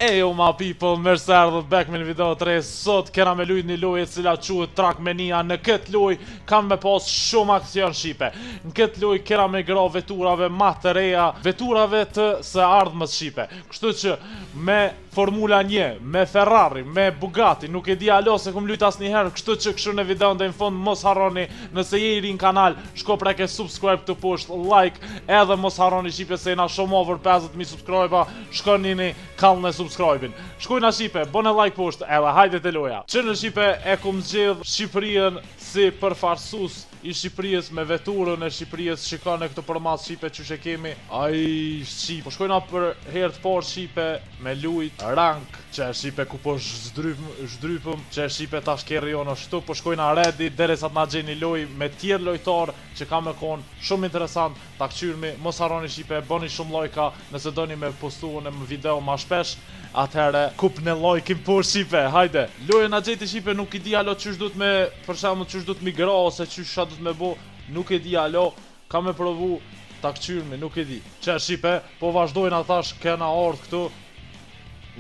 Ejo ma people, mirë se erdhët back me një video të re. Sot kena me lujt një lojë e cila quhet Trackmania. Në këtë lojë kam me pas shumë aksion shqipe. Në këtë lojë kena me gra veturave ma të reja, veturave të së ardhmës shqipe. Kështu që me Formula 1, me Ferrari, me Bugatti, nuk e di alo se kum lujt asnjëherë. Kështu që kështu në video në fund mos harroni, nëse je i ri në kanal, shko preke subscribe të poshtë, like, edhe mos harroni shqipe se jena shumë over 50.000 subscribe-a. Shkoni në kallën e subscribe-in. Shkojna Shqipe, bëne like poshtë, edhe hajde të loja. Që në Shqipe e kum zgjedh Shqipërinë si përfarsus i Shqipërisë me veturën e Shqipërisë. Shikone këtë përmas Shqipe që kemi. Ai Shqipe. Po shkojna për herë të parë Shqipe me lujt rank, që e Shqipe ku po zhdrypëm, që e Shqipe tash kerri jonë ashtu. Po shkojna ready derisa të na gjeni loj me tjerë lojtar që ka me kon shumë interesant. Ta kqyrmi, mos harroni Shqipe, bëni shumë lajka nëse doni me postu në video ma shpesh. Atëherë kup në lajkin po Shqipe, hajde. Lojën a gjeti Shqipe nuk i di alo qysh du të me, për shembull qysh du të mi gra ose qysh du të me bo, nuk e di alo, ka me provu ta kqyrmi, nuk e di. Që Shqipe, po vazhdojnë atash kena ardhë këtu.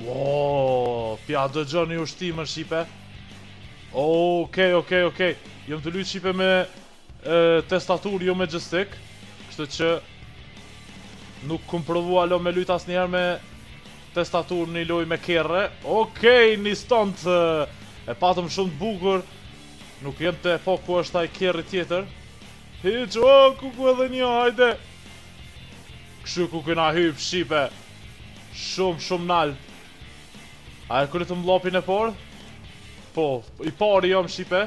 Wow, pja dëgjoni ushtimën Shqipe. Okej. Jom të lujt Shqipe me testatur, jo me joystick. Kështu që nuk kum provu alo me lujt asnjëherë me testatur një loj me kerre. Okej, një stunt e patëm shumë të bukur. Nuk jem të po ku është ai kerri tjetër. Hiq, ku edhe një, hajde. Kështu ku këna hyp Shqipe. Shumë nalt. A e kërë të mlopin e por? Po, i pari jom Shqipe.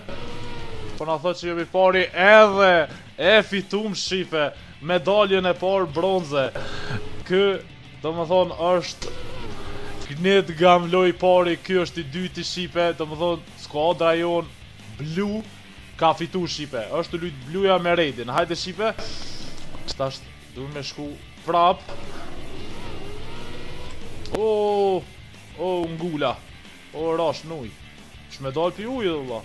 Po na thot që jom i pari edhe e fitum Shqipe. Medaljen e por bronze. Kë, do më thonë, është Knit gam loj pari, ky është i dyti Shqipe, do më thonë skuadra jon blu ka fitu Shqipe. Është lujt bluja me Redin. Hajde Shqipe. Tash duhet me shku prap. Ngula. Rash nuj. Shme dal pi ujë dhe valla.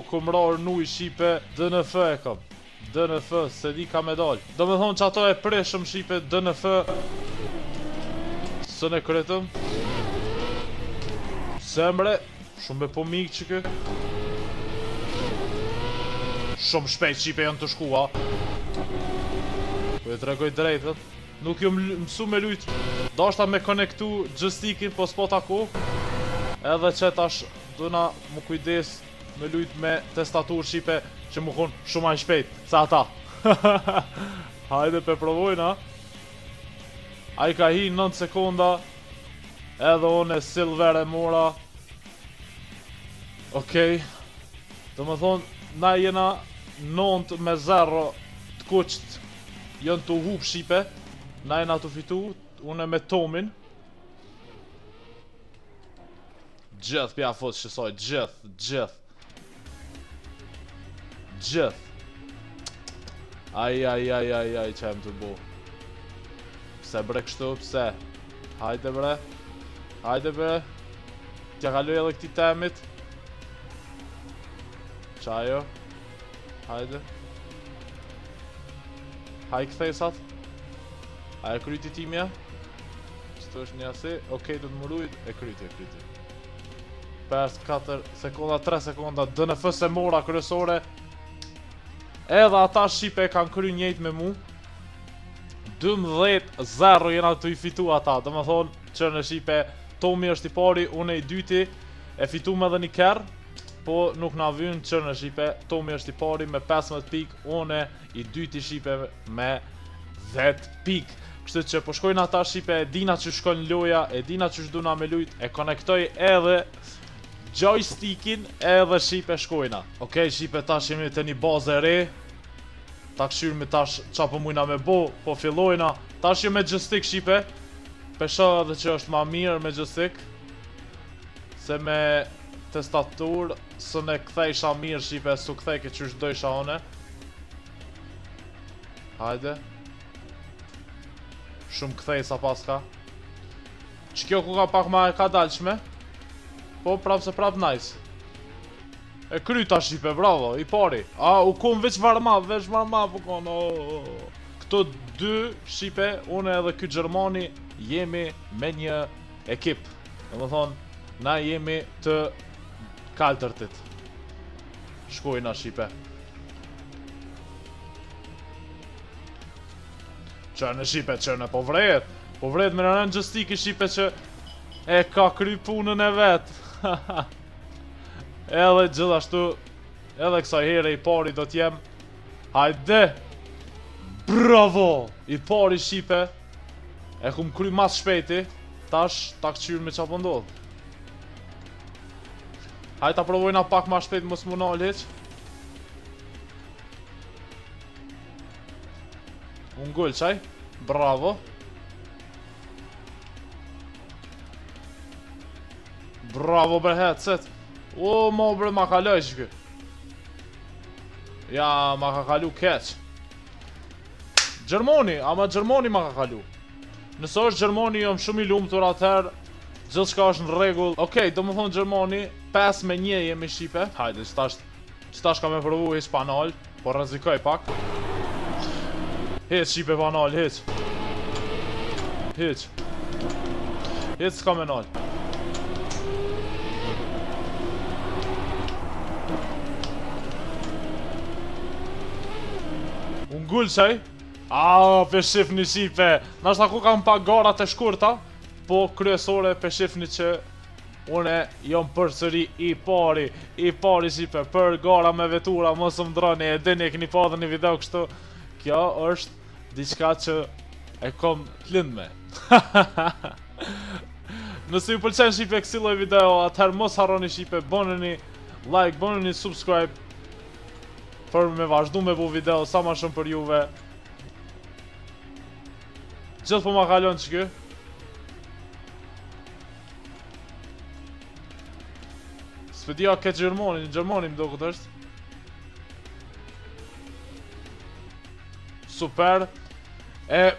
Kom rar nuj Shqipe. DNF e kam. DNF, se di ka me dal. Do me thonë që ato e preshëm Shqipe, DNF. Së në kretëm. Semre. Shumë me po mikë që kë. Shumë shpejt Shqipe janë të shkua. Po e tregoj drejtët. Nuk ju mësu me lujt. Dashta me konektu joystickin, po s'po tako. Edhe që tash duna mu kujdes me lujt me testatur Shqipe që mu kun shumë ajnë shpejt sa ata. Hajde pe provojna. A i ka hi 9 sekonda. Edhe one silver e mora. Okej. Do më thonë, na jena 9-0 të kuqt. Jënë të hup Shqipe. Na jena të fitu. Une me Tomin. Gjithë pja fot shësoj. Gjithë. Aj, që em të bo. Pse bre kështu, pse? Hajde bre. Tja kaloj edhe këti temit. Qajo. Hajde. Haj këthesat. A e kryti timja? Qëto është një asi. Okej, du të mërujt. E kryti. 5, 4 sekonda, 3 sekonda. DNF se mora kryesore. Edhe ata Shqipe kanë kry njejt me mu. 12-0 jena të i fitu ata. Do më thonë që në Shqipe Tomi është i pari, une i dyti. E fitu me dhe një kerë. Po nuk na vynë që në Shqipe Tomi është i pari me 15 pik. Une i dyti Shqipe me 10 pik. Kështu që po shkojnë ata Shqipe, e dina që shkojnë loja, e dina që shduna me lujt, e konektoj edhe joystickin, edhe Shqipe shkojna. Okej, Shqipe tash jemi të një bazë e re. Ta këshyrë me tash qa po mujna me bo, po fillojna. Tash jo me joystick Shqipe. Pesha edhe që është ma mirë me joystick se me testatur. Së ne kthejsha mirë Shqipe, su kthejke që është dojsha one. Hajde. Shumë kthej sa paska. Që kjo ku ka pak ma e ka dalqme. Po prap se prap nice. E kryta Shqipe, bravo, i pari. U kom veç varma po kon. Këto dy Shqipe, une edhe ky Gjermani, jemi me një ekip. Dhe më thonë, na jemi të kaltërtit. Shkojna Shqipe. Qërë në Shqipe, qërë në po vret. Po vret me në rënë gjëstiki Shqipe që e ka kry punën e vetë. Edhe gjithashtu, edhe kësaj here i pari do t'jem. Hajde! Bravo! I pari Shqipe. E kum kry mas shpejti. Tash, ta këqyrë me qa po ndodh. Hajde ta provojna pak ma shpejt mos mu nalë heq. Unë gull qaj. Bravo. Bravo bre headset. O, ma bre ma kaloj që kë. Ja, ma ka kalu keq. Gjermoni, ama Gjermoni ma ka kalu. Nëse është Gjermoni, jom shumë i lumë të ratëherë. Gjithë shka është në regull. Okej, do më thonë Gjermoni 5-1 jemi Shqipe. Hajde, qëtash ka me provu heq panal. Po rrezikoj pak. Heq Shqipe panal, heq. Heq. Heq s'ka me nal. Unë gull qaj. Pe shifni Shqipe. Nashta ku kam pa garat e shkurta. Po kryesore pe shifni që une jom përsëri i pari Shqipe, për gara me vetura, mos më droni, e dini e keni pa dhe një video kështu. Kjo është diçka që e kom t'lind me. Nëse ju pëlqen Shqipe kësi lloj video, atëherë mos harroni Shqipe, bëneni like, bëneni subscribe, për me vazhdu me bu video sa ma shumë për juve. Gjithë po ma kalon që kë. Spedia ke Gjermoni, në Gjermoni më do këtë është. Super. E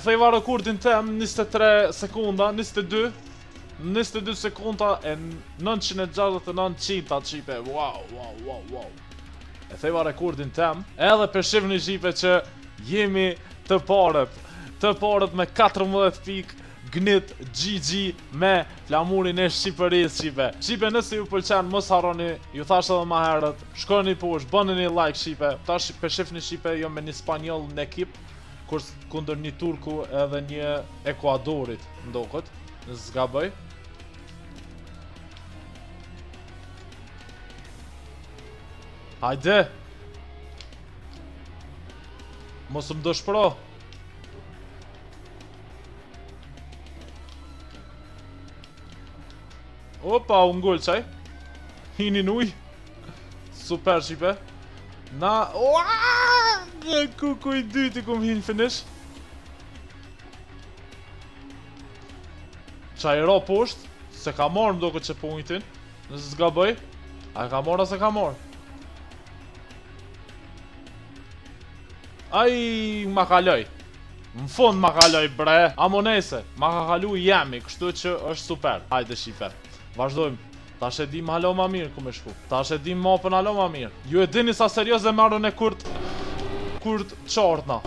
thejva rekordin tem 23 sekunda, 22 sekunda e 969 qintat Shqipe. Wow. E thejva rekordin tem. Edhe për shifni Shqipe që jemi të parët me 14 pikë. Gnit GG me flamurin e Shqipërisë Shqipe. Shqipe, nëse ju pëlqen, mos harroni, ju thash edhe ma herët, shkoni poshtë, bëni një like Shqipe. Tash për shifni Shqipe jo me një spanjoll në ekip, kundër një turku edhe një Ekuadorit ndokët, nëse zgaboj. Hajde! Mos më dëshpëro. Opa, unë gull qaj. Hini nuj. Super Shqipe. Na... Kuj dyti kum hin finish. Qaj ro poshtë. Se ka marrë mdo këtë që pointin. Nëse s'gaboj. A ka marrë a se ka marrë? Aj, ma kaloj. Në fund ma kaloj bre. Amonese, ma ka kalu jemi. Kështu që është super. Hajde Shqipe. Vazhdojmë. Tash e dim halo ma mirë ku me shku. Tash e dim mapën halo ma mirë. Ju e dini sa serios e marrën e kurt qartna.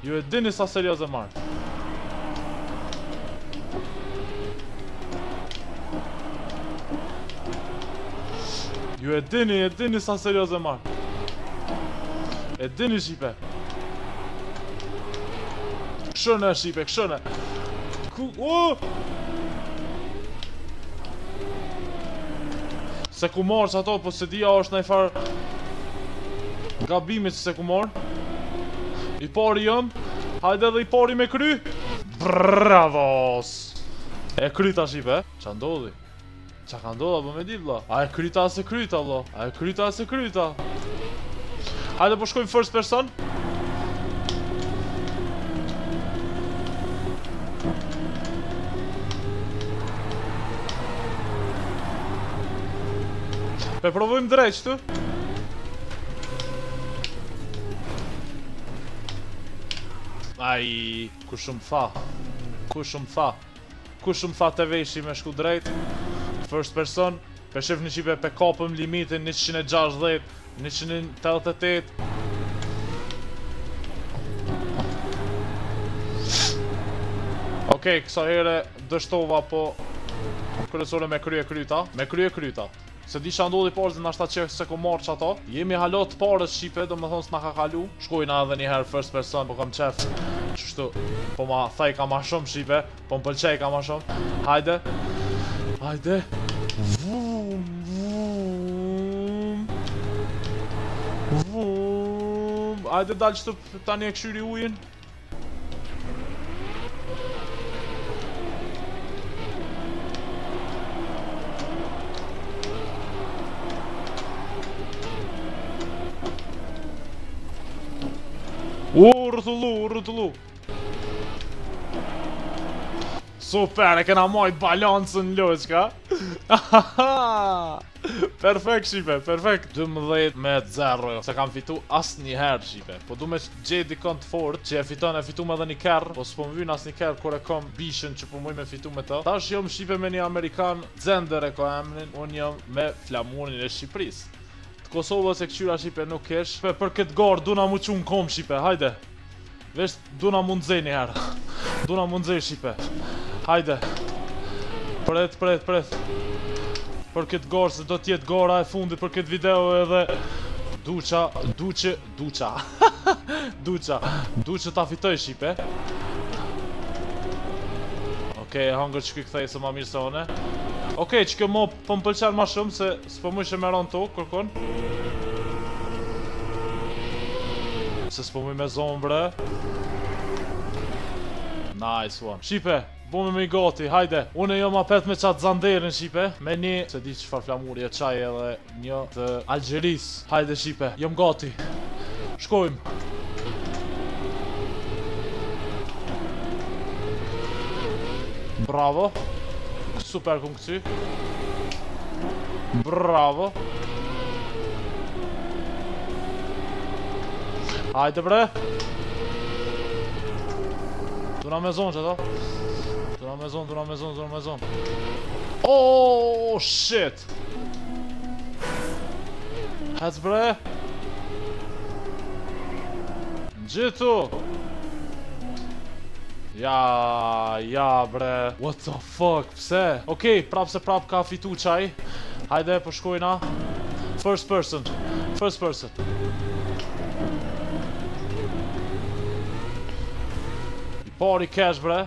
Ju e dini sa serios e marrën. Ju e dini sa serios e marrën. E dini Shqipe. Këshëne Shqipe, këshëne. Se ku marrë që ato, po se dia është nëjë farë gabimit që se ku marrë. I pari jëm. Hajde dhe i pari me kry. Bravos. E kryta Shqipe. Qa ndodhi? Qa ka ndodha po me di vla? A e kryta se kryta vla? A e kryta se kryta? Hajde po shkojmë first person. Pe provojmë drejt qëtu. Aj, ku shumë tha. Ku shumë tha të veshi me shku drejt. First person. Pe shif një Shqipe pe kapëm limitin 160, 188. Okej, kësa here dështova po kryesore me krye kryta. Se di që ndodhi parë dhe nashta që se ko marrë që ato. Jemi halot parës Shqipe, do më thonë s'na ka kalu. Shkojna edhe njëherë first person, po kam qef. Qështu, po ma thaj ka ma shumë Shqipe, po më pëlqej ka ma shumë. Hajde. Hajde. Vum, vum. Vum. Hajde dalë qëtu tani e këshyri ujin. Rëtullu. Super, e kena majt balansën loqka. Perfekt Shqipe, perfekt. 12-0, se kam fitu asë një herë Shqipe. Po du me gjeti dikon të fort, që e fitu me dhe një kerë. Po s'po më vynë asë një kerë, kur e kom bishën që po muj me fitu me të. Tash jom Shqipe me një Amerikan, Zender e ko emnin, unë jom me flamurin e Shqipëris. Të Kosovës e këqyra Shqipe nuk kesh. Për këtë garë, du na mu qunë kom Shqipe, hajde. Vesh, du na mundzej një herë. Du na mundzej Shqipe. Hajde. Pret. Për këtë garë, se do tjetë gara e fundit për këtë video edhe Duqa ta fitoj Shqipe. Okej, hangër që këthej se ma mirë se one. Okej, që kjo mo po më pëlqen ma shumë se s'po mu ishe me ron to, kërkon. Se s'po mu me zonë bre. Nice one. Shqipe, bume me i gati, hajde. Une jo ma pet me qatë zanderin Shqipe. Me një, se di që farflamuri e qaj edhe një të Algjeris. Hajde Shqipe, jom gati. Shkojmë. Bravo. Super këm këcy. Bravo. Hajde bre. Duna me zonë që ta. Duna me zonë. Oh, shit. Hec bre. Gjithu. Ja bre. What the fuck, pse? Okej, prap se prap ka fitu qaj. Hajde, po shkojna. First person. I pari cash bre.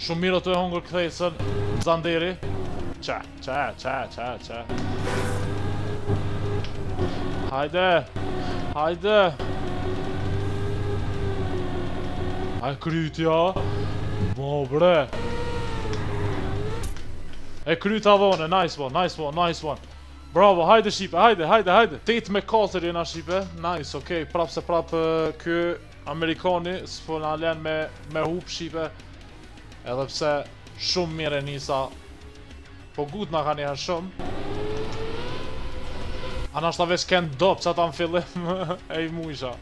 Shumë mirë të e hongër këthejsën. Zanderi. Qa. Hajde. Aj krytja. Mo bre. E kryta dhone, nice one. Bravo, hajde Shqipe, hajde. 8-4 jena Shqipe. Nice, okej, prap se prap kë Amerikani s'po na len me hup Shqipe. Edhe pse shumë mire nisa. Po gut na ka njëherë shumë. Ana shta veç kënë dop që ata në fillim. E i mujsha.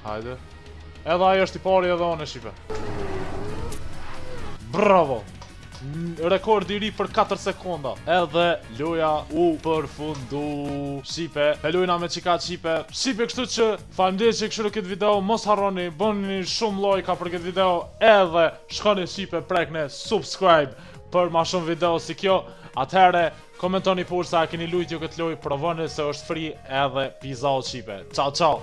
Hajde. Edhe ajo është i pari edhe one Shqipe. Bravo. Rekord i ri për 4 sekonda. Edhe loja u përfundu Shqipe. E lojna me qika Shqipe. Kështu që faleminderit që kështu këtë video. Mos harroni, bëni shumë lajka për këtë video. Edhe shkoni Shqipe, prekne subscribe për ma shumë video si kjo. Atëhere, komentoni por sa keni lujt ju këtë loj. Provoni se është free edhe pizza Shqipe. Ciao.